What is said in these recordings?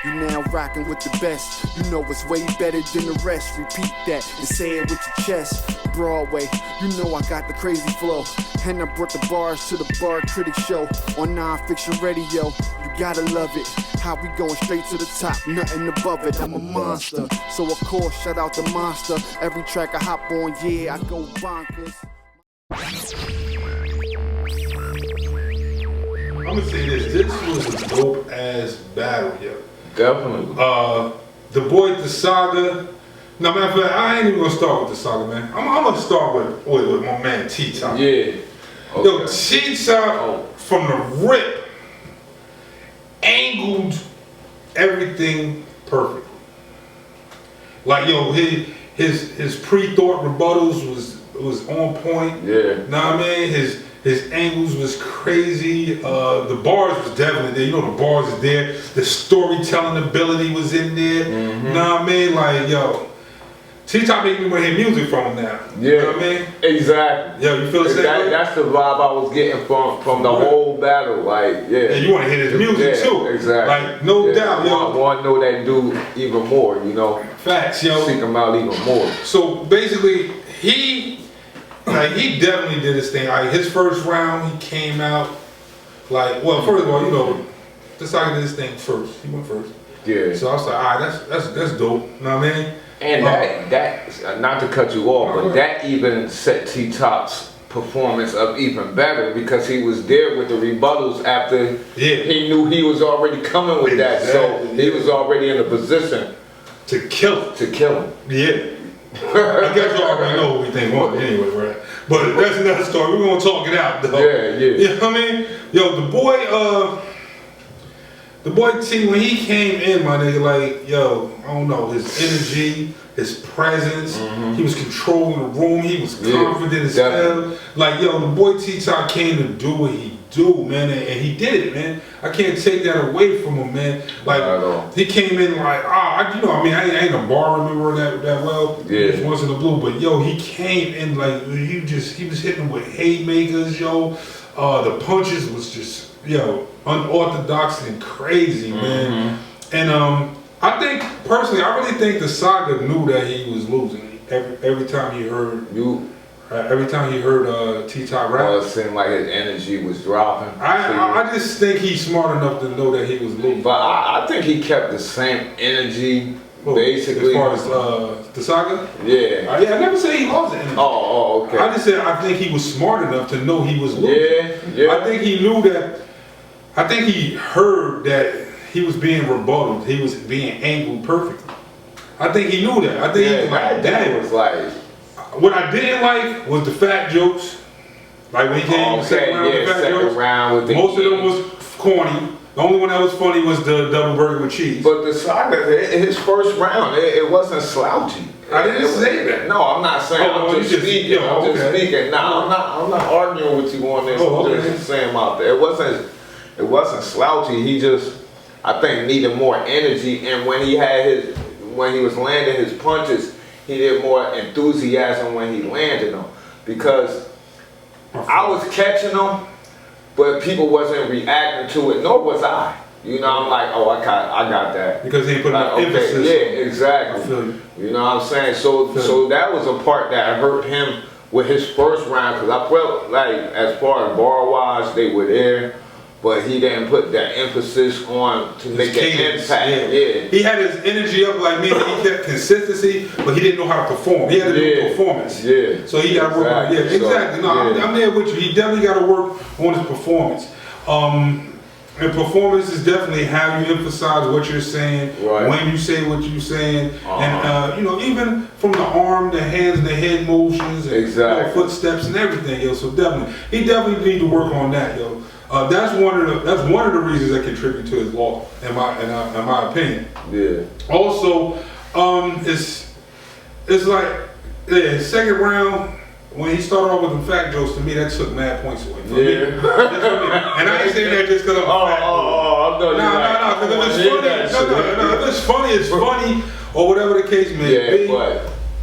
You now rockin' with the best. You know it's way better than the rest. Repeat that and say it with your chest. Broadway, you know I got the crazy flow. And I brought the bars to the Bar Critic Show on non-fiction radio. You gotta love it. How we going straight to the top, nothing above it. I'm a monster, so of course shout out the monster. Every track I hop on, yeah, I go bonkers. I'm gonna say this was a dope ass battle, yo. Definitely. The boy, the Saga. No, matter of fact, I ain't even gonna start with the Saga, man. I'm gonna start with my man T-Top. Yeah. Okay. Yo, T-Top from the rip angled everything perfectly. Like, yo, his pre-thought rebuttals was on point. Yeah. Know what I mean? His angles was crazy. The bars was definitely there. You know the bars is there. The storytelling ability was in there. Mm-hmm. Know what I mean? Like, yo, T-Top make me want to hear music from him now. Yeah. You know what I mean? Exactly. Yo, you feel the same way? That's the vibe I was getting from the whole battle. Like, yeah. And you want to hear his music too. Exactly. Like, no doubt, yo. I want to know that dude even more, you know. Facts, yo. Seek him out even more. So basically, he definitely did his thing. Like, his first round, he came out like, well, first of all, you know, the Saga did his thing first. He went first. Yeah. So I was like, all right, that's dope. You know what I mean? And that not to cut you off, but that even set T-Top's performance up even better because he was there with the rebuttals after he knew he was already coming with that. So he was already in a position to kill him. Yeah. I guess you already know what we think on it anyway, right? But that's another story. We're gonna talk it out though. Yeah. You know what I mean? Yo, the boy T, when he came in, my nigga, like, yo, I don't know, his energy, his presence, he was controlling the room, he was confident as hell. Like, yo, the boy T-Top came to do what he do, man, and he did it, man. I can't take that away from him, man. Like, he came in like, you know, I mean, I ain't a bar remember that well. Yeah. Just once in the blue, but yo, he came in like, he was hitting with haymakers, yo. The punches was just, yo, unorthodox and crazy, man. And I think personally, I really think the Saga knew that he was losing every time he heard T-Top rap. It seemed like his energy was dropping. I just think he's smart enough to know that he was losing. But I think he kept the same energy, basically. As far as the Saga? Yeah. I never said he lost the energy. Oh, okay. I just said I think he was smart enough to know he was losing. Yeah. I think he knew that. I think he heard that he was being rebutted. He was being angled perfectly. I think he knew that. I think he was like, damn. Was like, what I didn't like was the fat jokes. Like when he came second round with the fat jokes. Most of them was corny. The only one that was funny was the double burger with cheese. But the Saga, his first round, it wasn't slouchy. I didn't say that. No, I'm not saying. I'm just speaking. I'm just speaking. Nah, I'm not arguing with you on this. I'm just saying out there. It wasn't slouchy. He just, I think, needed more energy. And when he was landing his punches, he did more enthusiasm when he landed them. Because I was catching them, but people wasn't reacting to it, nor was I. You know, I'm like, oh, I got that. Because he put enough emphasis. Yeah, exactly. I feel you. You know what I'm saying? So that was a part that hurt him with his first round, because I felt like, as far as bar-wise, they were there, but he didn't put that emphasis on to make an impact. Yeah. He had his energy up like me, and he kept consistency, but he didn't know how to perform. He had to do a performance. Yeah. So he got to work on it. Yeah, exactly. No, I'm there with you. He definitely got to work on his performance. And performance is definitely how you emphasize what you're saying, when you say what you're saying, and you know, even from the arm, the hands, and the head motions, and you know, footsteps and everything, yo. So definitely, he definitely need to work on that, yo. That's one of the reasons that contribute to his loss, in my opinion. Yeah. Also, it's like second round. When he started off with the fat jokes, to me that took mad points away from me. And I ain't saying that just because I'm a fat joke. No, because if it's funny, if it's funny or whatever the case may be.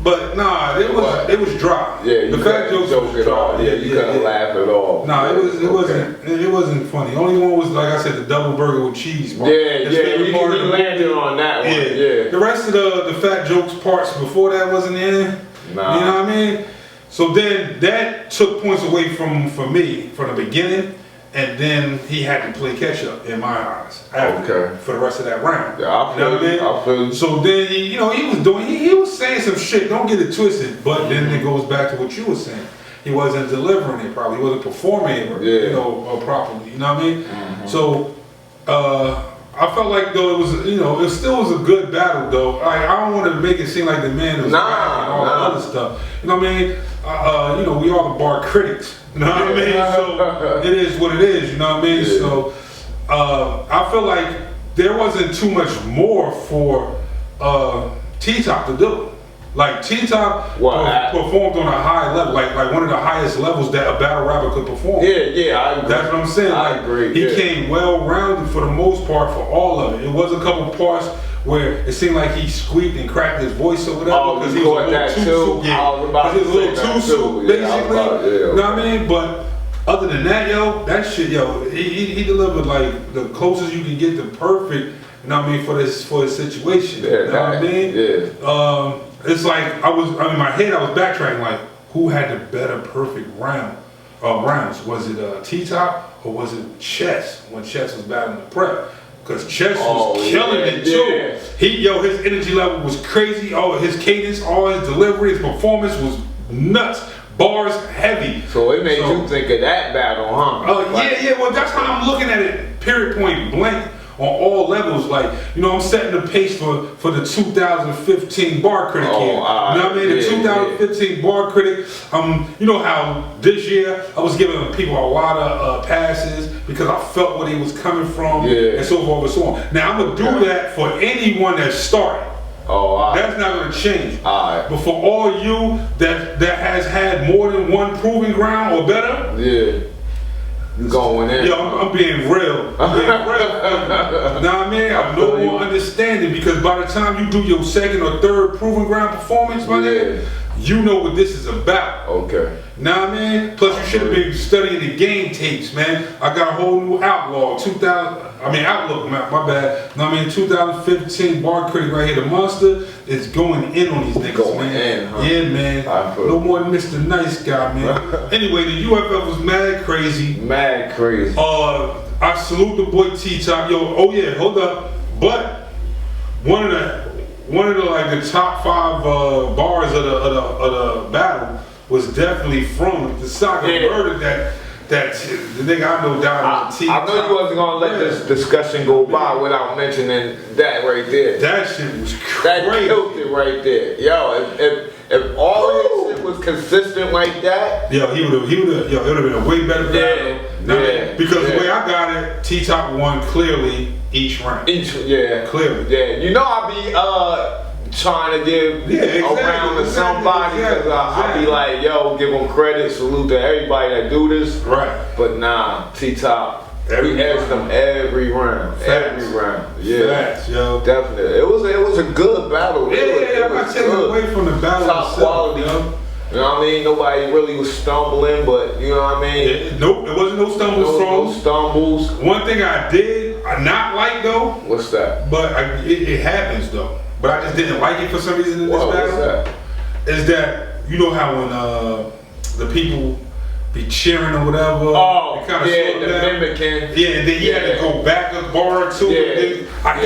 But nah, it was dry. Yeah, the fat jokes was dry. Yeah, you couldn't laugh at all. Nah, it wasn't funny. The only one was, like I said, the double burger with cheese. Yeah, he landed on that one. Yeah. The rest of the fat jokes parts before that wasn't in. Nah. You know what I mean? So then that took points away from me from the beginning. And then he had to play catch up in my eyes for the rest of that round. Yeah, I feel you. So then he was saying some shit. Don't get it twisted. But then it goes back to what you were saying. He wasn't delivering it probably. He wasn't performing it, properly. You know what I mean? So I felt like though it still was a good battle though. I don't want to make it seem like the man was back and all that other stuff. You know what I mean? We are the bar critics. You know what I mean? So it is what it is. You know what I mean? Yeah. So I feel like there wasn't too much more for T-Top to do. Like T-Top performed on a high level, like one of the highest levels that a battle rapper could perform. Yeah, I agree. That's what I'm saying. I agree. He came well-rounded for the most part for all of it. It was a couple parts where it seemed like he squeaked and cracked his voice or whatever because he was a little too soup. Yeah, because he was a little too soup, basically. You know what I mean? But other than that, that shit, he delivered like the closest you can get to perfect. You know what I mean, for his situation. Yeah, you know what I mean? Yeah. It's like in my head I was backtracking like, who had the better perfect rounds? Was it T-Top or was it Chess when Chess was battling the prep? Because Chess was killing it too. His energy level was crazy. All his cadence, all his delivery, his performance was nuts. Bars heavy. So it made you think of that battle, huh? Well, that's how I'm looking at it. Period, point blank. On all levels, like, I'm setting the pace for the 2015 Bar Critic here. You know what I mean? The 2015 Bar Critic, you know how this year I was giving people a lot of passes because I felt where they was coming from and so forth and so on. Now I'm gonna do that for anyone that's starting. That's not gonna change. But for all you that has had more than one proving ground or better, you going in. I'm being real. Know what I mean? I'm no more understanding because by the time you do your second or third proving ground performance, my nigga, you know what this is about. Okay. Know what I mean? Plus you should have been studying the game tapes, man. I got a whole new outlook, my bad. Know what I mean? 2015 Bar Critic right here, the monster is going in on these niggas, man. Yeah, man. No more than Mr. Nice Guy, man. Anyway, the UFF was mad crazy. Mad crazy. I salute the boy T-Top. Hold up. But one of the like the top 5 bars of the battle was definitely from the Saga murder that the nigga I know died on the T-Top. I know you wasn't gonna let this discussion go by without mentioning that right there. That shit was crazy. That killed it right there. If all his shit was consistent like that, it would have been a way better battle. Because the way I got it, T-Top won clearly each round. Clearly. Yeah, I be trying to give around to somebody because I be like, give them credit, salute to everybody that do this. Right. But nah, T-Top. We asked them every round. Every round. Facts, definitely. It was a good battle. I'm not taking away from the battle. Top quality. You know what I mean? Nobody really was stumbling, but you know what I mean? Nope, there wasn't no stumbles thrown. No stumbles. One thing I did not like though. What's that? But it happens though. But I just didn't like it for some reason in this battle. What's that? Is that you know how when the people be cheering or whatever. The mimicking. And then he had to go back a bar or two. I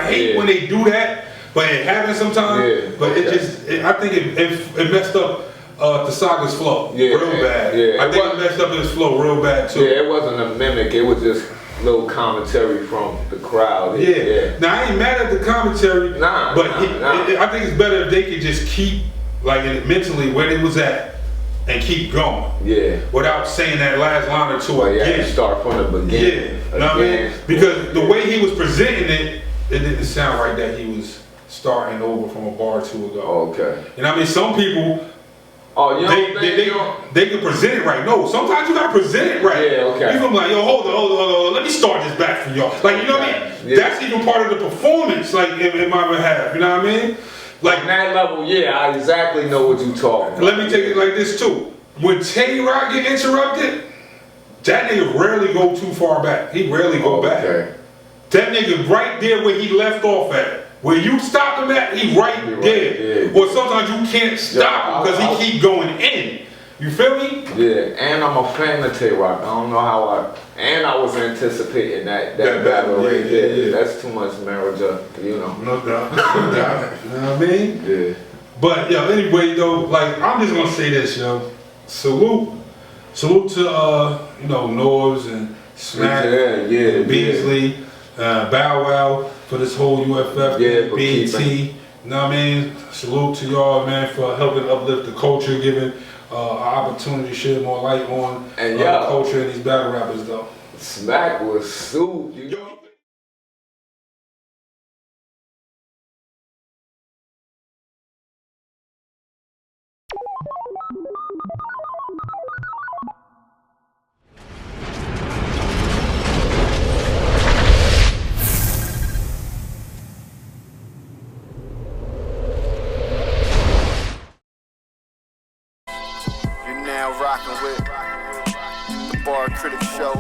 hate when they do that, but it happens sometimes. But I think it messed up the Saga's flow real bad. I think it messed up his flow real bad too. It wasn't a mimic. It was just little commentary from the crowd. Now I ain't mad at the commentary. I think it's better if they could just keep like mentally where they was at. And keep going. Without saying that last line or two again. Start from the beginning. You know what I mean? Because the way he was presenting it didn't sound like that he was starting over from a bar or two ago. You know what I mean? Some people, they can present it right. No, sometimes you gotta present it right. You can be like, hold on, let me start this back for y'all. Like, you know what I mean? That's even part of the performance, like in my behalf. You know what I mean? Like on that level, yeah, I exactly know what you talking about. Let me take it like this too. When Tay Rock get interrupted, that nigga rarely go too far back. He rarely go back. That nigga right there where he left off at. Where you stopped him at, he right there. Or sometimes you can't stop him because he keep going in. You feel me? Yeah, and I'm a fan of Tay Rock. I don't know how I was anticipating that battle right there. Yeah. That's too much marriage, you know. No doubt. No doubt. You know what I mean? Yeah. But yo, anyway though, like I'm just gonna say this, yo. Salute to you know, Norbs and Smack, Beasley, Bow Wow for this whole UFF, BT. You know what I mean? Salute to y'all, man, for helping uplift the culture, giving an opportunity to shed more light on culture and these battle rappers, though. Smack was sued. Rocking with the Bar Critic Show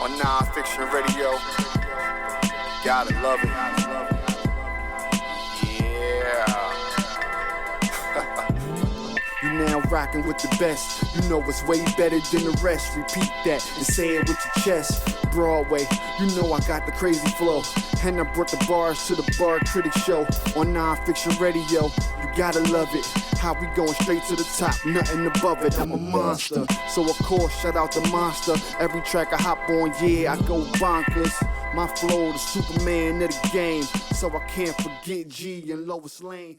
on Non-Fiction Radio. Gotta love it. Yeah. You now rocking with the best. You know it's way better than the rest. Repeat that and say it with your chest. Broadway, you know I got the crazy flow. And I brought the bars to the Bar Critic Show on Non-Fiction Radio. You gotta love it. How we going straight to the top, nothing above it. I'm a monster, so of course shout out the monster. Every track I hop on, yeah, I go bonkers. My flow, the Superman of the game, so I can't forget G and Lois Lane.